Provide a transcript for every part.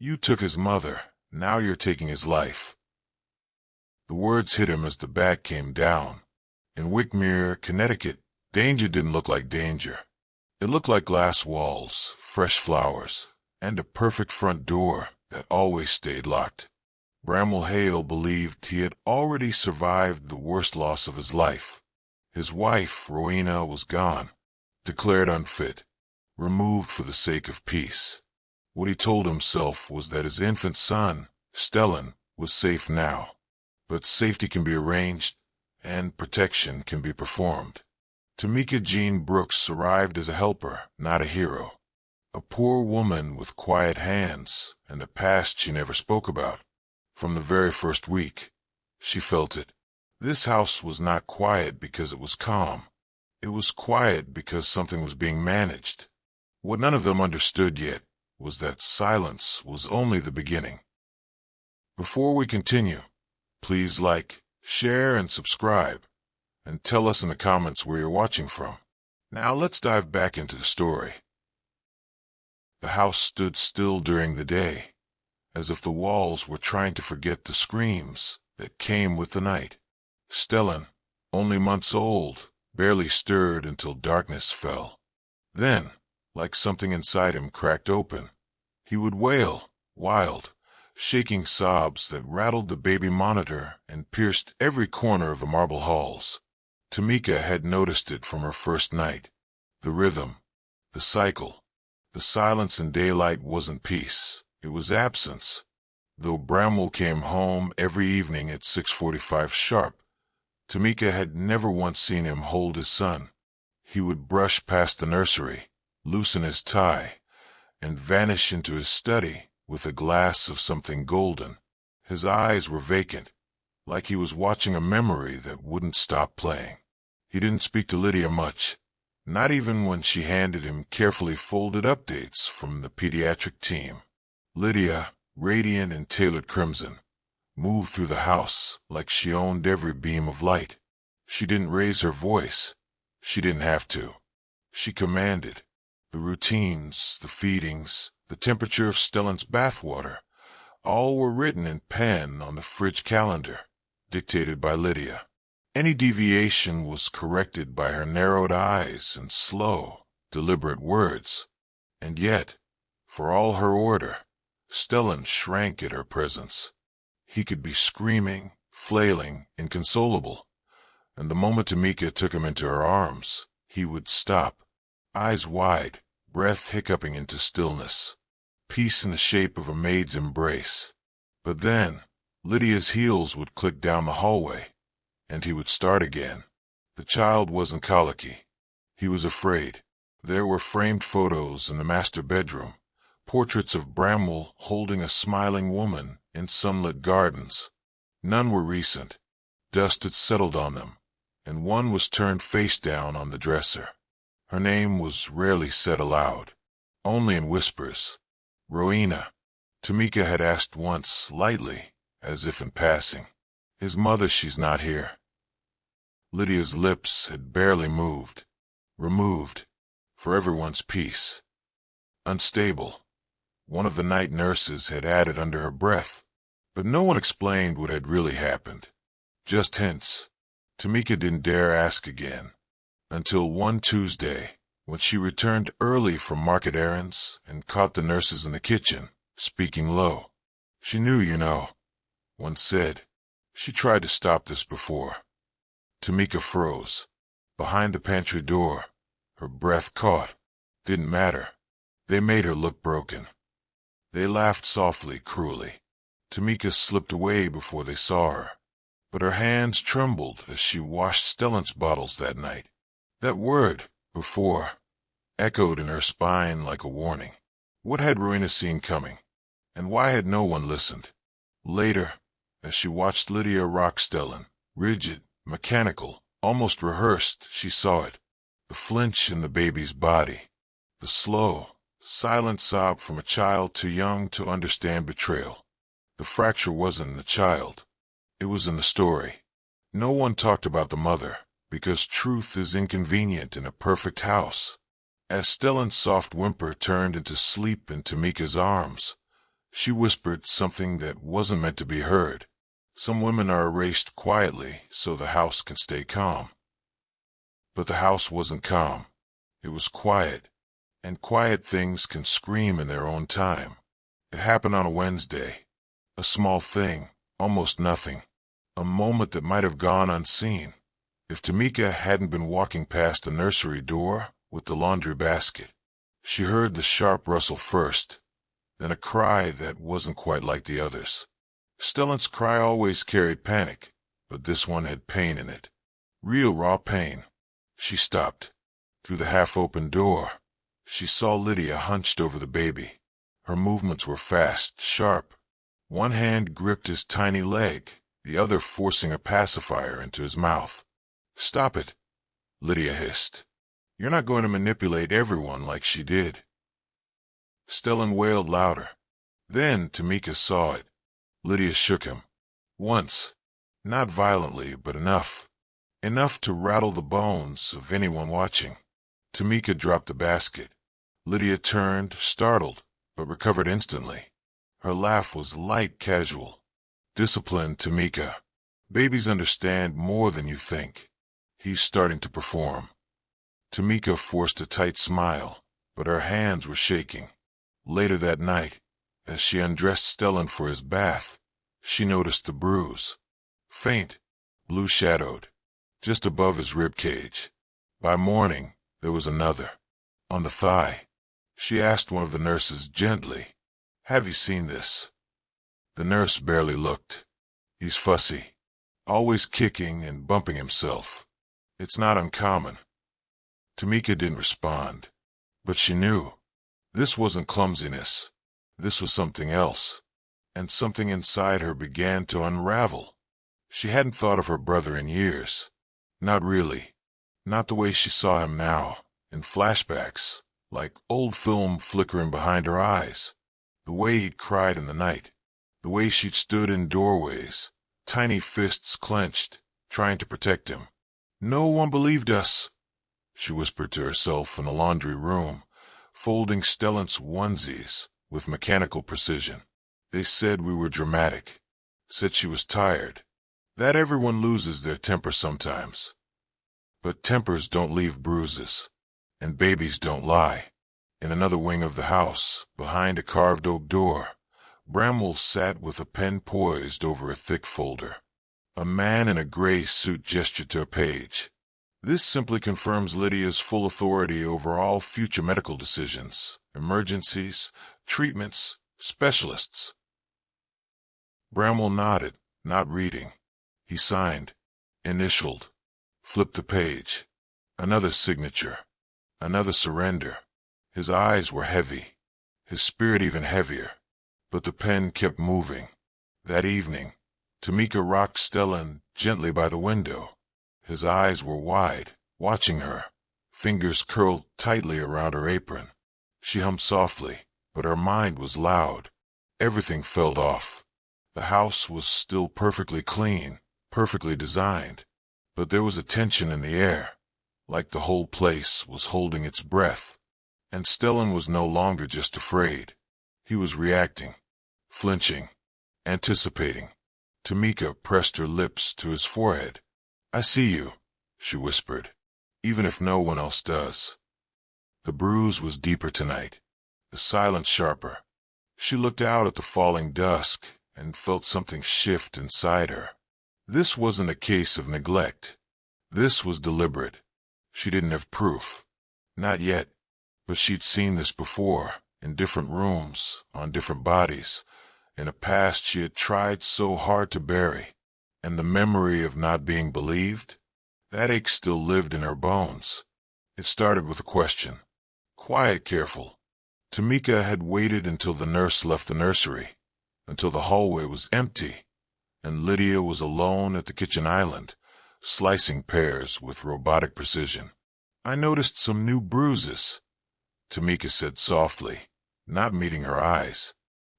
You took his mother. Now you're taking his life. The words hit him as the bat came down. In Wickmere, Connecticut, danger didn't look like danger. It looked like glass walls, fresh flowers, and a perfect front door that always stayed locked. Bramwell Hale believed he had already survived the worst loss of his life. His wife, Rowena, was gone, declared unfit, removed for the sake of peace. What he told himself was that his infant son, Stellan, was safe now. But safety can be arranged, and protection can be performed. Tamika Jean Brooks arrived as a helper, not a hero. A poor woman with quiet hands and a past she never spoke about. From the very first week, she felt it. This house was not quiet because it was calm. It was quiet because something was being managed. What none of them understood yet was that silence was only the beginning. Before we continue, please like, share, and subscribe, and tell us in the comments where you're watching from. Now let's dive back into the story. The house stood still during the day, as if the walls were trying to forget the screams that came with the night. Stellan, only months old, barely stirred until darkness fell. Then, like something inside him cracked open, he would wail, wild, shaking sobs that rattled the baby monitor and pierced every corner of the marble halls. Tamika had noticed it from her first night. The rhythm, the cycle, the silence in daylight wasn't peace, it was absence. Though Bramwell came home every evening at 6:45 sharp, Tamika had never once seen him hold his son. He would brush past the nursery, loosen his tie, and vanish into his study with a glass of something golden. His eyes were vacant, like he was watching a memory that wouldn't stop playing. He didn't speak to Lydia much, not even when she handed him carefully folded updates from the pediatric team. Lydia, radiant in tailored crimson, moved through the house like she owned every beam of light. She didn't raise her voice. She didn't have to. She commanded. The routines, the feedings, the temperature of Stellan's bathwater, all were written in pen on the fridge calendar, dictated by Lydia. Any deviation was corrected by her narrowed eyes and slow, deliberate words. And yet, for all her order, Stellan shrank at her presence. He could be screaming, flailing, inconsolable, and the moment Tamika took him into her arms, he would stop, eyes wide, breath hiccuping into stillness. Peace in the shape of a maid's embrace. But then, Lydia's heels would click down the hallway, and he would start again. The child wasn't colicky. He was afraid. There were framed photos in the master bedroom, portraits of Bramwell holding a smiling woman in sunlit gardens. None were recent. Dust had settled on them, and one was turned face down on the dresser. Her name was rarely said aloud, only in whispers. Rowena. Tamika had asked once, lightly, as if in passing. His mother, she's not here. Lydia's lips had barely moved. Removed. For everyone's peace. Unstable. One of the night nurses had added under her breath, but no one explained what had really happened. Just hints. Tamika didn't dare ask again, until one Tuesday, when she returned early from market errands and caught the nurses in the kitchen, speaking low. She knew, you know. One said. She tried to stop this before. Tamika froze. Behind the pantry door, her breath caught. Didn't matter. They made her look broken. They laughed softly, cruelly. Tamika slipped away before they saw her, but her hands trembled as she washed Stellan's bottles that night. That word, before, echoed in her spine like a warning. What had Rowena seen coming? And why had no one listened? Later, as she watched Lydia rock Stellan, rigid, mechanical, almost rehearsed, she saw it. The flinch in the baby's body. The slow, silent sob from a child too young to understand betrayal. The fracture wasn't in the child. It was in the story. No one talked about the mother, because truth is inconvenient in a perfect house. As Stellan's soft whimper turned into sleep in Tamika's arms, She whispered something that wasn't meant to be heard. Some women are erased quietly so the house can stay calm. But the house wasn't calm. It was quiet, and quiet things can scream in their own time. It happened on a Wednesday. A small thing, almost nothing. A moment that might have gone unseen if Tamika hadn't been walking past the nursery door with the laundry basket. She heard the sharp rustle first, then a cry that wasn't quite like the others. Stellan's cry always carried panic, but this one had pain in it. Real raw pain. She stopped. Through the half-open door, she saw Lydia hunched over the baby. Her movements were fast, sharp. One hand gripped his tiny leg, the other forcing a pacifier into his mouth. "Stop it," Lydia hissed. "You're not going to manipulate everyone like she did." Stellan wailed louder. Then Tamika saw it. Lydia shook him. Once. Not violently, but enough. Enough to rattle the bones of anyone watching. Tamika dropped the basket. Lydia turned, startled, but recovered instantly. Her laugh was light, casual. "Discipline, Tamika. Babies understand more than you think. He's starting to perform." Tamika forced a tight smile, but her hands were shaking. Later that night, as she undressed Stellan for his bath, she noticed the bruise. Faint, blue-shadowed, just above his rib cage. By morning, there was another. On the thigh. She asked one of the nurses gently, "Have you seen this?" The nurse barely looked. "He's fussy. Always kicking and bumping himself. It's not uncommon." Tamika didn't respond, but she knew. This wasn't clumsiness. This was something else. And something inside her began to unravel. She hadn't thought of her brother in years. Not really. Not the way she saw him now, in flashbacks, like old film flickering behind her eyes. The way he'd cried in the night. The way she'd stood in doorways, tiny fists clenched, trying to protect him. "No one believed us," she whispered to herself in the laundry room, folding Stellan's onesies with mechanical precision. "They said we were dramatic. Said she was tired. That everyone loses their temper sometimes. But tempers don't leave bruises. And babies don't lie." In another wing of the house, behind a carved oak door, Bramwell sat with a pen poised over a thick folder. A man in a gray suit gestured to a page. "This simply confirms Lydia's full authority over all future medical decisions, emergencies, treatments, specialists." Bramwell nodded, not reading. He signed, initialed, flipped the page. Another signature. Another surrender. His eyes were heavy, his spirit even heavier. But the pen kept moving. That evening, Tamika rocked Stellan gently by the window. His eyes were wide, watching her, fingers curled tightly around her apron. She hummed softly, but her mind was loud. Everything felt off. The house was still perfectly clean, perfectly designed, but there was a tension in the air, like the whole place was holding its breath. And Stellan was no longer just afraid. He was reacting, flinching, anticipating. Tamika pressed her lips to his forehead. "I see you," she whispered, "even if no one else does." The bruise was deeper tonight, the silence sharper. She looked out at the falling dusk and felt something shift inside her. This wasn't a case of neglect. This was deliberate. She didn't have proof. Not yet. But she'd seen this before, in different rooms, on different bodies, in a past she had tried so hard to bury. And the memory of not being believed, that ache still lived in her bones. It started with a question. Quiet, careful. Tamika had waited until the nurse left the nursery, until the hallway was empty, and Lydia was alone at the kitchen island, slicing pears with robotic precision. "I noticed some new bruises," Tamika said softly, not meeting her eyes.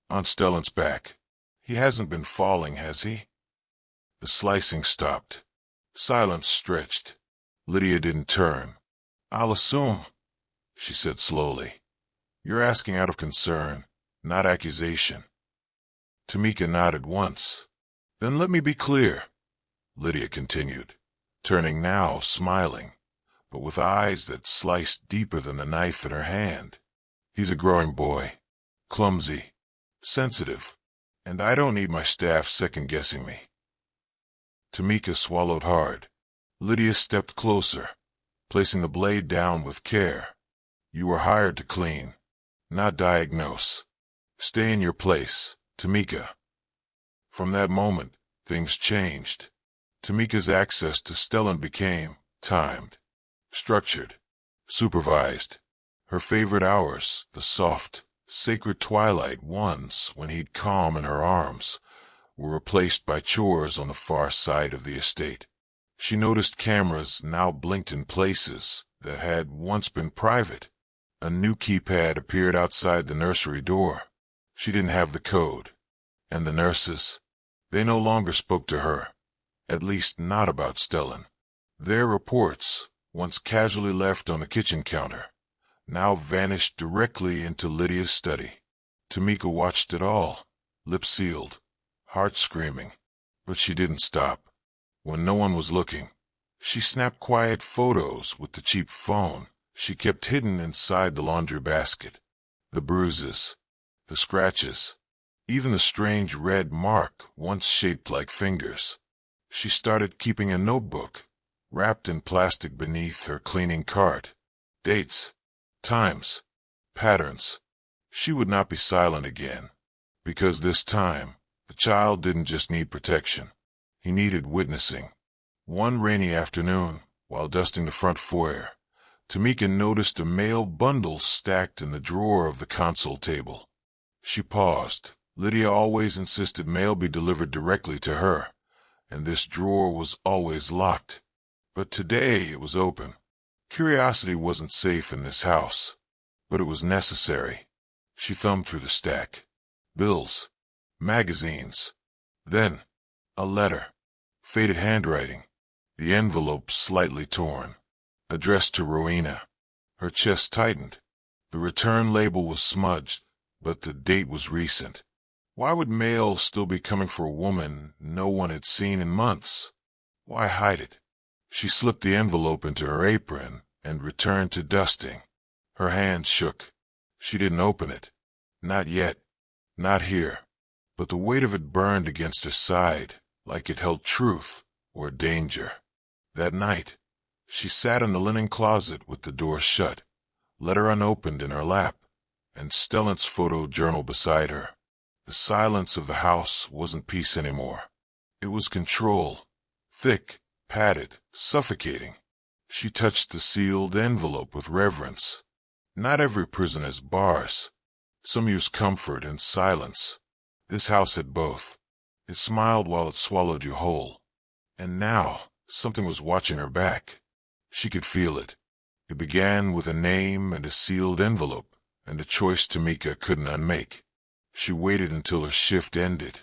"On Stellan's back. He hasn't been falling, has he?" The slicing stopped. Silence stretched. Lydia didn't turn. "I'll assume," she said slowly. "You're asking out of concern, not accusation. Tamika nodded once. Then let me be clear, Lydia continued, turning now, smiling, but with eyes that sliced deeper than the knife in her hand. He's a growing boy, clumsy, sensitive, and I don't need my staff second-guessing me. Tamika swallowed hard. Lydia stepped closer, placing the blade down with care. You were hired to clean, not diagnose. Stay in your place, Tamika. From that moment, things changed. Tamika's access to Stellan became timed, structured, supervised. Her favorite hours, the soft, sacred twilight ones when he'd calm in her arms, were replaced by chores on the far side of the estate. She noticed cameras now blinked in places that had once been private. A new keypad appeared outside the nursery door. She didn't have the code. And the nurses, they no longer spoke to her, at least not about Stellan. Their reports, once casually left on the kitchen counter, now vanished directly into Lydia's study. Tamika watched it all, lips sealed, heart screaming, but she didn't stop. When no one was looking, she snapped quiet photos with the cheap phone she kept hidden inside the laundry basket. The bruises, the scratches, even the strange red mark once shaped like fingers. She started keeping a notebook, wrapped in plastic beneath her cleaning cart. Dates, times, patterns. She would not be silent again, because this time, the child didn't just need protection. He needed witnessing. One rainy afternoon, while dusting the front foyer, Tamika noticed a mail bundle stacked in the drawer of the console table. She paused. Lydia always insisted mail be delivered directly to her, and this drawer was always locked. But today it was open. Curiosity wasn't safe in this house, but it was necessary. She thumbed through the stack. Bills, magazines, then a letter, faded handwriting, the envelope slightly torn, addressed to Rowena. Her chest tightened. The return label was smudged, but the date was recent. Why would mail still be coming for a woman no one had seen in months? Why hide it? She slipped the envelope into her apron and returned to dusting. Her hands shook. She didn't open it. Not yet. Not here. But the weight of it burned against her side, like it held truth or danger. That night, she sat in the linen closet with the door shut, letter unopened in her lap, and Stellan's photo journal beside her. The silence of the house wasn't peace anymore. It was control, thick, padded, suffocating. She touched the sealed envelope with reverence. Not every prison has bars. Some use comfort and silence. This house had both. It smiled while it swallowed you whole. And now, something was watching her back. She could feel it. It began with a name and a sealed envelope, and a choice Tamika couldn't unmake. She waited until her shift ended,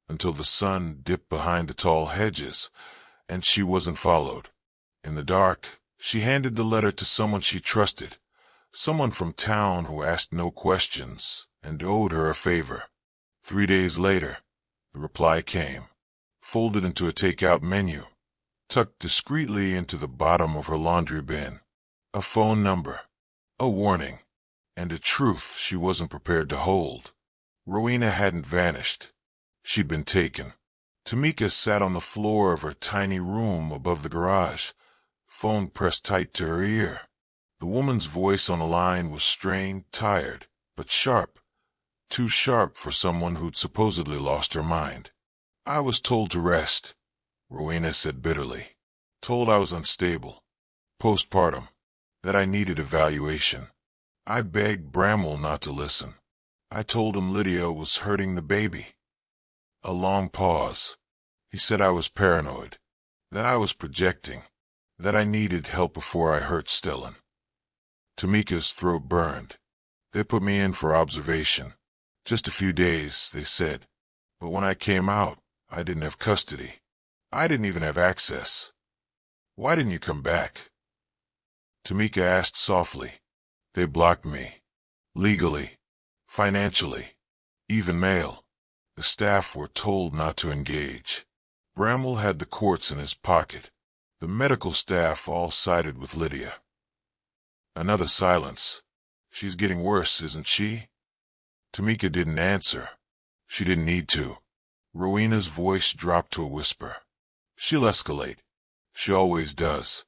until the sun dipped behind the tall hedges, and she wasn't followed. In the dark, she handed the letter to someone she trusted, someone from town who asked no questions and owed her a favor. 3 days later, the reply came, folded into a takeout menu, tucked discreetly into the bottom of her laundry bin. A phone number, a warning, and a truth she wasn't prepared to hold. Rowena hadn't vanished. She'd been taken. Tamika sat on the floor of her tiny room above the garage, phone pressed tight to her ear. The woman's voice on the line was strained, tired, but sharp. Too sharp for someone who'd supposedly lost her mind. I was told to rest, Rowena said bitterly. Told I was unstable. Postpartum. That I needed evaluation. I begged Bramwell not to listen. I told him Lydia was hurting the baby. A long pause. He said I was paranoid, that I was projecting, that I needed help before I hurt Stellan. Tamika's throat burned. They put me in for observation. Just a few days, they said. But when I came out, I didn't have custody. I didn't even have access. Why didn't you come back? Tamika asked softly. They blocked me. Legally. Financially. Even mail. The staff were told not to engage. Bramwell had the courts in his pocket. The medical staff all sided with Lydia. Another silence. She's getting worse, isn't she? Tamika didn't answer. She didn't need to. Rowena's voice dropped to a whisper. She'll escalate. She always does.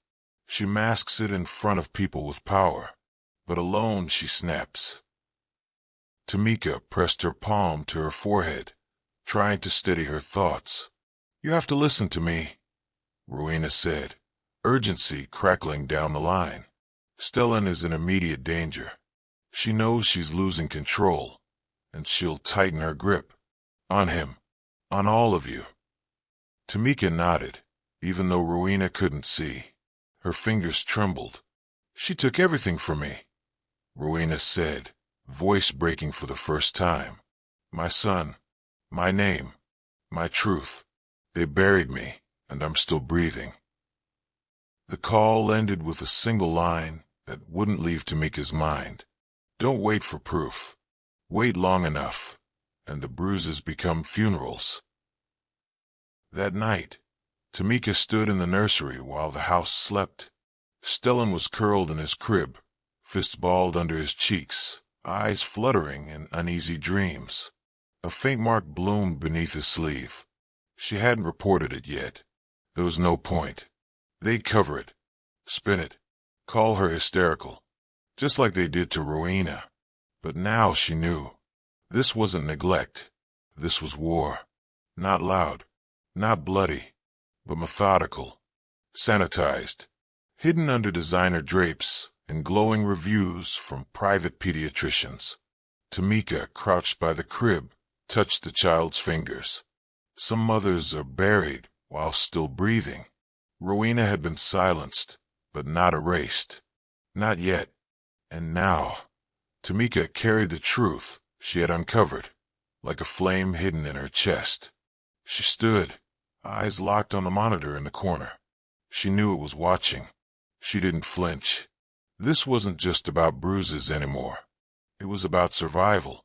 She masks it in front of people with power, but alone she snaps. Tamika pressed her palm to her forehead, trying to steady her thoughts. You have to listen to me, Rowena said, urgency crackling down the line. Stellan is in immediate danger. She knows she's losing control, and she'll tighten her grip. On him. On all of you. Tamika nodded, even though Rowena couldn't see. Her fingers trembled. She took everything from me, Rowena said, voice breaking for the first time. My son, my name, my truth. They buried me, and I'm still breathing. The call ended with a single line that wouldn't leave Tamika's mind. Don't wait for proof. Wait long enough, and the bruises become funerals. That night, Tamika stood in the nursery while the house slept. Stellan was curled in his crib, fists balled under his cheeks, eyes fluttering in uneasy dreams. A faint mark bloomed beneath his sleeve. She hadn't reported it yet. There was no point. They'd cover it, spin it, call her hysterical, just like they did to Rowena. But now she knew. This wasn't neglect. This was war. Not loud, not bloody, but methodical, sanitized, hidden under designer drapes and glowing reviews from private pediatricians. Tamika, crouched by the crib, touched the child's fingers. Some mothers are buried while still breathing. Rowena had been silenced, but not erased. Not yet. And now, Tamika carried the truth she had uncovered, like a flame hidden in her chest. She stood, eyes locked on the monitor in the corner. She knew it was watching. She didn't flinch. This wasn't just about bruises anymore. It was about survival.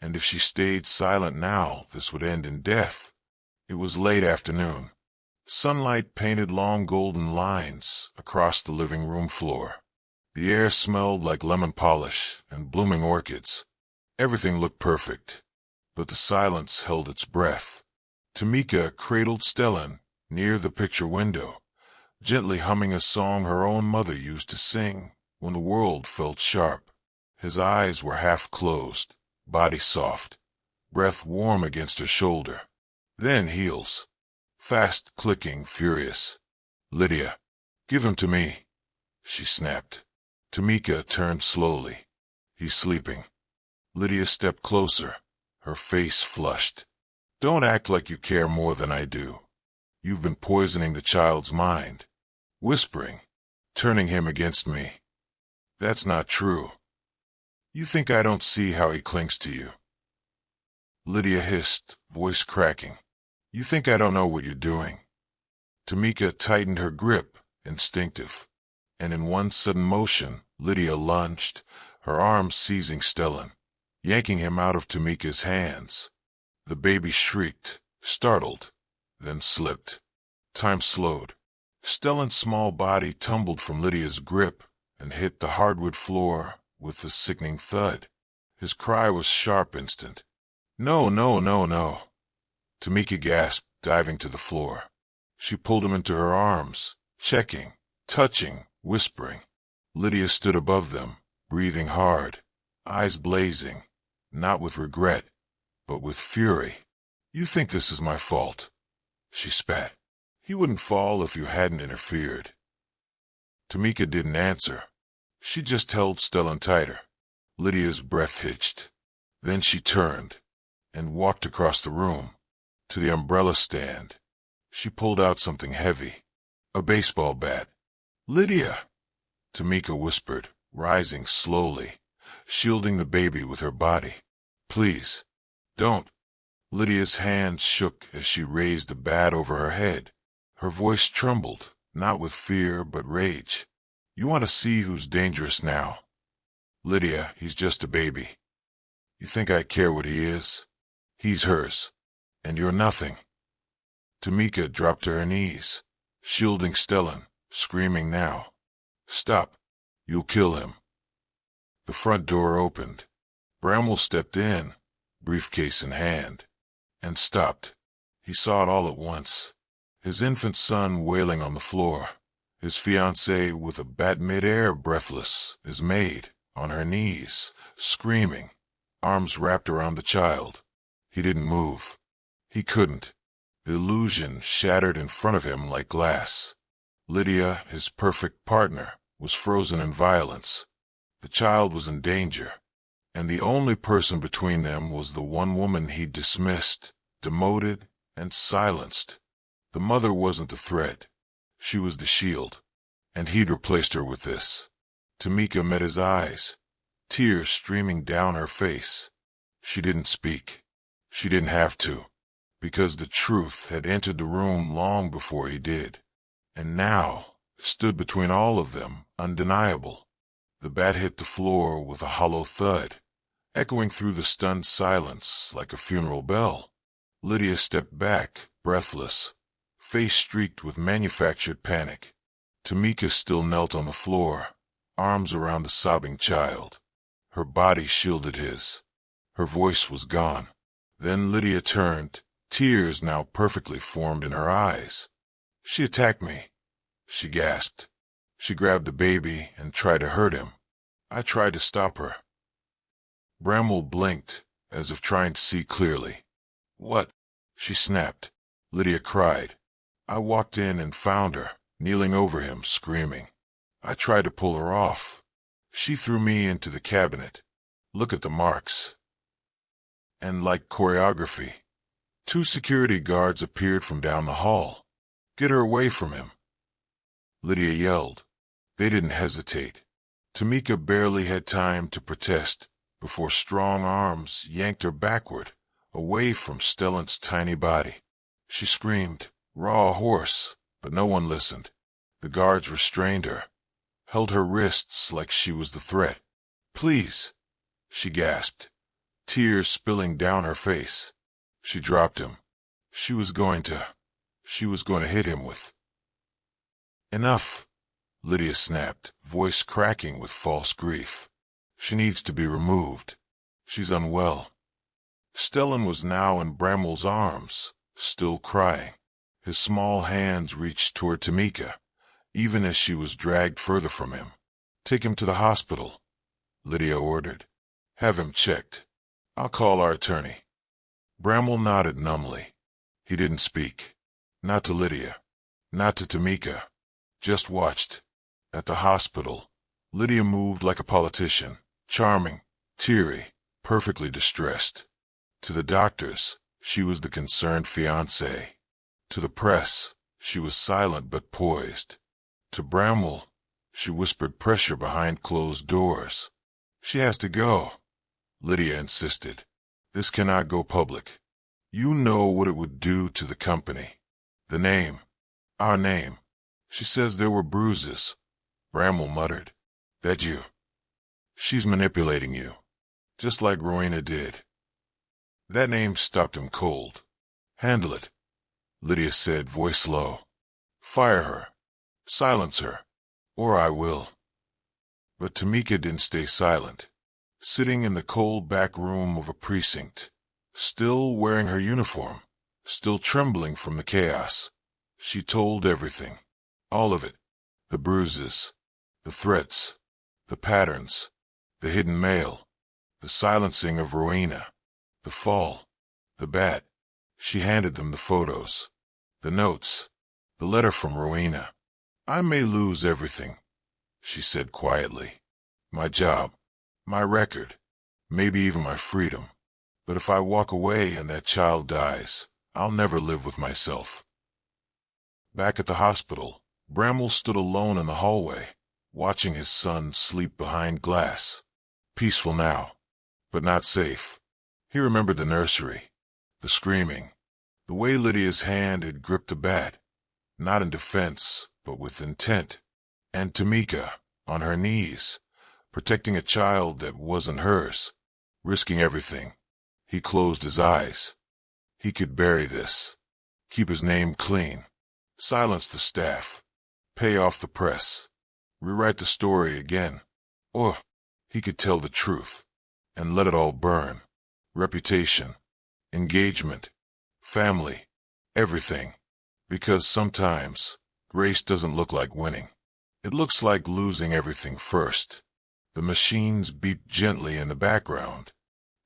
And if she stayed silent now, this would end in death. It was late afternoon. Sunlight painted long golden lines across the living room floor. The air smelled like lemon polish and blooming orchids. Everything looked perfect, but the silence held its breath. Tamika cradled Stellan near the picture window, gently humming a song her own mother used to sing when the world felt sharp. His eyes were half closed, body soft, breath warm against her shoulder. Then heels, fast clicking, furious. Lydia, give him to me, she snapped. Tamika turned slowly. He's sleeping. Lydia stepped closer, her face flushed. Don't act like you care more than I do. You've been poisoning the child's mind, whispering, turning him against me. That's not true. You think I don't see how he clings to you? Lydia hissed, voice cracking. You think I don't know what you're doing? Tamika tightened her grip, instinctive. And in one sudden motion, Lydia lunged, her arms seizing Stellan, yanking him out of Tamika's hands. The baby shrieked, startled, then slipped. Time slowed. Stellan's small body tumbled from Lydia's grip and hit the hardwood floor with a sickening thud. His cry was sharp, instant. No, no, no, no. Tamika gasped, diving to the floor. She pulled him into her arms, checking, touching, whispering. Lydia stood above them, breathing hard, eyes blazing, not with regret, but with fury. You think this is my fault? She spat. He wouldn't fall if you hadn't interfered. Tamika didn't answer. She just held Stellan tighter. Lydia's breath hitched. Then she turned and walked across the room to the umbrella stand. She pulled out something heavy, a baseball bat. Lydia, Tamika whispered, rising slowly, shielding the baby with her body. Please, don't. Lydia's hands shook as she raised the bat over her head. Her voice trembled, not with fear but rage. You want to see who's dangerous now? Lydia, he's just a baby. You think I care what he is? He's hers. And you're nothing. Tamika dropped to her knees, shielding Stellan, screaming now. Stop. You'll kill him. The front door opened. Bramwell stepped in, briefcase in hand, and stopped. He saw it all at once. His infant son wailing on the floor, his fiancée with a bat mid-air breathless, his maid on her knees, screaming, arms wrapped around the child. He didn't move. He couldn't. The illusion shattered in front of him like glass. Lydia, his perfect partner, was frozen in violence. The child was in danger, and the only person between them was the one woman he'd dismissed, demoted, and silenced. The mother wasn't the threat. She was the shield, and he'd replaced her with this. Tamika met his eyes, tears streaming down her face. She didn't speak. She didn't have to, because the truth had entered the room long before he did, and now stood between all of them, undeniable. The bat hit the floor with a hollow thud, echoing through the stunned silence like a funeral bell. Lydia stepped back, breathless, face streaked with manufactured panic. Tamika still knelt on the floor, arms around the sobbing child. Her body shielded his. Her voice was gone. Then Lydia turned, tears now perfectly formed in her eyes. She attacked me, she gasped. She grabbed the baby and tried to hurt him. I tried to stop her. Bramwell blinked, as if trying to see clearly. What? She snapped. Lydia cried. I walked in and found her, kneeling over him, screaming. I tried to pull her off. She threw me into the cabinet. Look at the marks. And like choreography, 2 security guards appeared from down the hall. Get her away from him. Lydia yelled. They didn't hesitate. Tamika barely had time to protest before strong arms yanked her backward, away from Stellan's tiny body. She screamed, raw, hoarse, but no one listened. The guards restrained her, held her wrists like she was the threat. Please, she gasped, tears spilling down her face. She dropped him. She was going to hit him with. Enough, Lydia snapped, voice cracking with false grief. She needs to be removed. She's unwell. Stellan was now in Bramwell's arms, still crying. His small hands reached toward Tamika, even as she was dragged further from him. Take him to the hospital, Lydia ordered. Have him checked. I'll call our attorney. Bramwell nodded numbly. He didn't speak. Not to Lydia. Not to Tamika. Just watched. At the hospital, Lydia moved like a politician, charming, teary, perfectly distressed. To the doctors, she was the concerned fiancée. To the press, she was silent but poised. To Bramwell, she whispered pressure behind closed doors. She has to go, Lydia insisted. This cannot go public. You know what it would do to the company. The name. Our name. She says there were bruises. Bramwell muttered. That you. She's manipulating you. Just like Rowena did. That name stopped him cold. Handle it, Lydia said, voice low. Fire her. Silence her. Or I will. But Tamika didn't stay silent. Sitting in the cold back room of a precinct, still wearing her uniform, still trembling from the chaos, she told everything. All of it. The bruises, the threats, the patterns, the hidden mail, the silencing of Rowena, the fall, the bat. She handed them the photos, the notes, the letter from Rowena. I may lose everything, she said quietly. My job, my record, maybe even my freedom. But if I walk away and that child dies, I'll never live with myself. Back at the hospital, Bramwell stood alone in the hallway, watching his son sleep behind glass. Peaceful now, but not safe. He remembered the nursery, the screaming, the way Lydia's hand had gripped the bat, not in defense, but with intent, and Tamika, on her knees, protecting a child that wasn't hers, risking everything. He closed his eyes. He could bury this, keep his name clean, silence the staff, pay off the press, rewrite the story again. Or he could tell the truth and let it all burn. Reputation, engagement, family, everything. Because sometimes grace doesn't look like winning. It looks like losing everything first. The machines beeped gently in the background.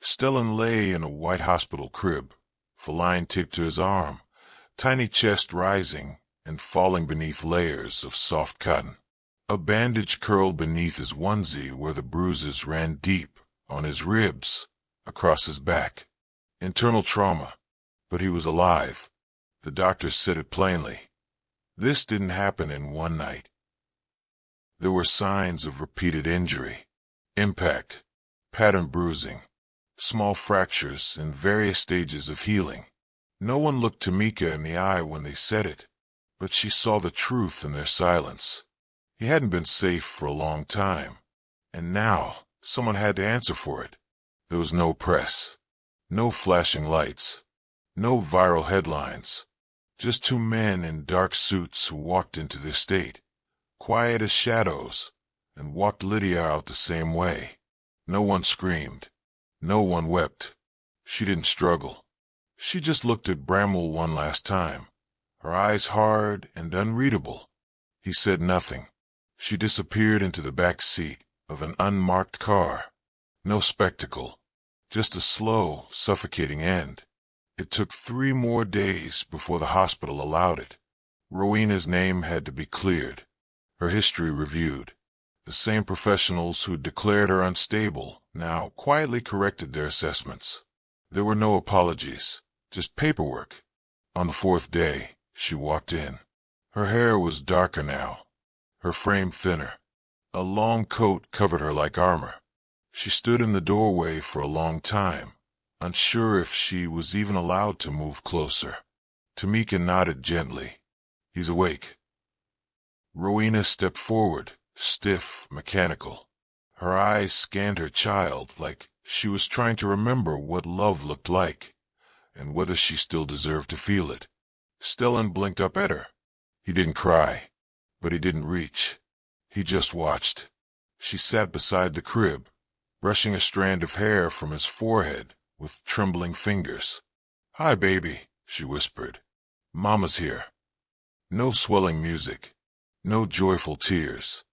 Stellan lay in a white hospital crib, feline taped to his arm, tiny chest rising and falling beneath layers of soft cotton. A bandage curled beneath his onesie where the bruises ran deep on his ribs, across his back. Internal trauma, but he was alive. The doctors said it plainly. This didn't happen in one night. There were signs of repeated injury, impact, pattern bruising, small fractures in various stages of healing. No one looked Tamika in the eye when they said it, but she saw the truth in their silence. He hadn't been safe for a long time, and now someone had to answer for it. There was no press, no flashing lights, no viral headlines, just two men in dark suits who walked into the estate, quiet as shadows, and walked Lydia out the same way. No one screamed. No one wept. She didn't struggle. She just looked at Bramwell one last time, her eyes hard and unreadable. He said nothing. She disappeared into the back seat of an unmarked car. No spectacle, just a slow, suffocating end. It took 3 more days before the hospital allowed it. Rowena's name had to be cleared, her history reviewed. The same professionals who declared her unstable now quietly corrected their assessments. There were no apologies, just paperwork. On the 4th day, she walked in. Her hair was darker now, her frame thinner. A long coat covered her like armor. She stood in the doorway for a long time, unsure if she was even allowed to move closer. Tamika nodded gently. He's awake. Rowena stepped forward, stiff, mechanical. Her eyes scanned her child like she was trying to remember what love looked like, and whether she still deserved to feel it. Stellan blinked up at her. He didn't cry, but he didn't reach. He just watched. She sat beside the crib, brushing a strand of hair from his forehead with trembling fingers. "Hi, baby," she whispered. "Mama's here." No swelling music, no joyful tears.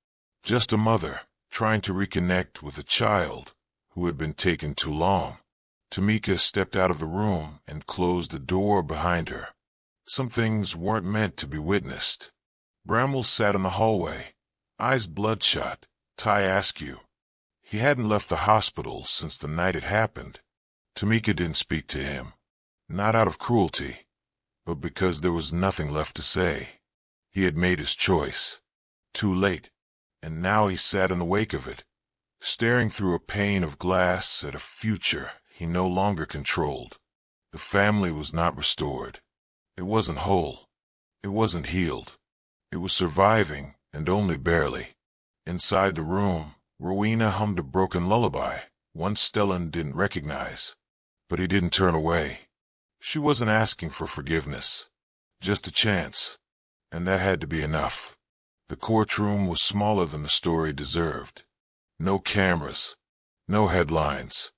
Just a mother trying to reconnect with a child who had been taken too long. Tamika stepped out of the room and closed the door behind her. Some things weren't meant to be witnessed. Bramwell sat in the hallway, eyes bloodshot, tie askew. He hadn't left the hospital since the night it happened. Tamika didn't speak to him, not out of cruelty, but because there was nothing left to say. He had made his choice. Too late, and now he sat in the wake of it, staring through a pane of glass at a future he no longer controlled. The family was not restored. It wasn't whole. It wasn't healed. It was surviving, and only barely. Inside the room, Rowena hummed a broken lullaby, one Stellan didn't recognize. But he didn't turn away. She wasn't asking for forgiveness, just a chance, and that had to be enough. The courtroom was smaller than the story deserved. No cameras, no headlines,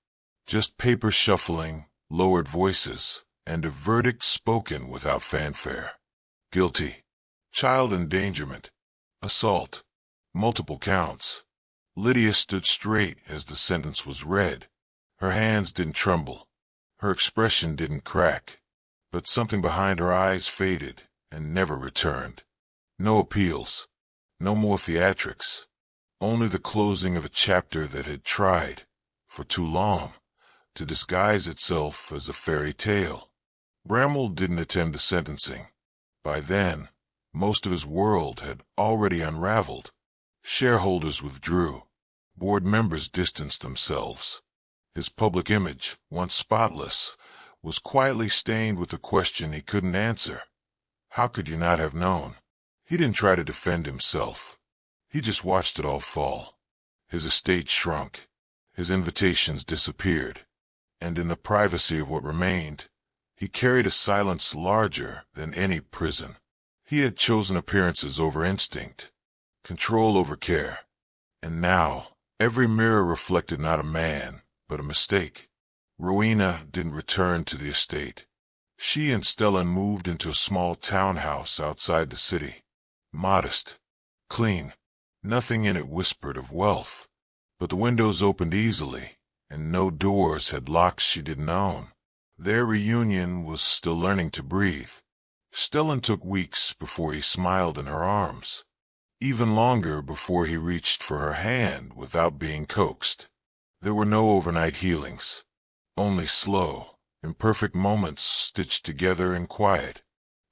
just paper shuffling, lowered voices, and a verdict spoken without fanfare. Guilty. Child endangerment. Assault. Multiple counts. Lydia stood straight as the sentence was read. Her hands didn't tremble. Her expression didn't crack. But something behind her eyes faded and never returned. No appeals. No more theatrics. Only the closing of a chapter that had tried, for too long, to disguise itself as a fairy tale. Bramwell didn't attend the sentencing. By then, most of his world had already unraveled. Shareholders withdrew. Board members distanced themselves. His public image, once spotless, was quietly stained with a question he couldn't answer. How could you not have known? He didn't try to defend himself. He just watched it all fall. His estate shrunk. His invitations disappeared. And in the privacy of what remained, He carried a silence larger than any prison. He had chosen appearances over instinct, control over care. And now, every mirror reflected not a man, but a mistake. Rowena didn't return to the estate. She and Stellan moved into a small townhouse outside the city. Modest, clean, nothing in it whispered of wealth. But the windows opened easily, and no doors had locks she didn't own. Their reunion was still learning to breathe. Stellan took weeks before he smiled in her arms. Even longer before he reached for her hand without being coaxed. There were no overnight healings. Only slow, imperfect moments stitched together in quiet.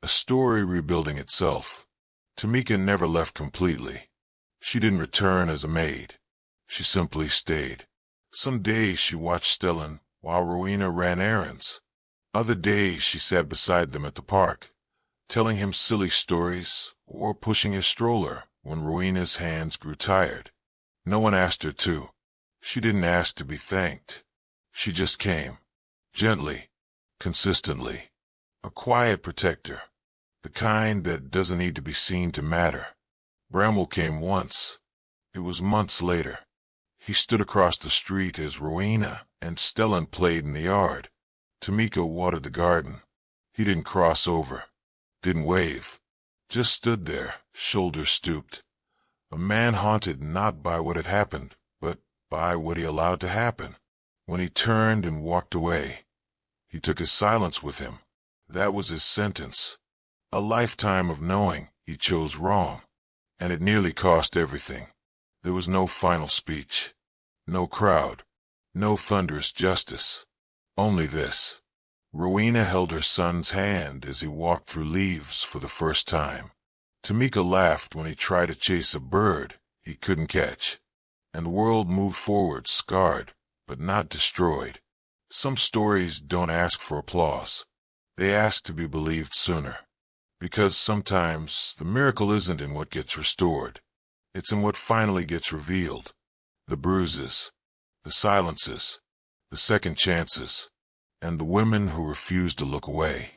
A story rebuilding itself. Tamika never left completely. She didn't return as a maid. She simply stayed. Some days she watched Stellan while Rowena ran errands. Other days she sat beside them at the park, telling him silly stories or pushing his stroller when Rowena's hands grew tired. No one asked her to. She didn't ask to be thanked. She just came. Gently, consistently. A quiet protector. The kind that doesn't need to be seen to matter. Bramwell came once. It was months later. He stood across the street as Rowena and Stellan played in the yard. Tamika watered the garden. He didn't cross over. Didn't wave. Just stood there, shoulders stooped. A man haunted not by what had happened, but by what he allowed to happen. When he turned and walked away, he took his silence with him. That was his sentence. A lifetime of knowing he chose wrong, and it nearly cost everything. There was no final speech, no crowd, no thunderous justice. Only this. Rowena held her son's hand as he walked through leaves for the first time. Tamika laughed when he tried to chase a bird he couldn't catch. And the world moved forward, scarred, but not destroyed. Some stories don't ask for applause. They ask to be believed sooner. Because sometimes the miracle isn't in what gets restored. It's in what finally gets revealed. The bruises, the silences, the second chances, and the women who refuse to look away.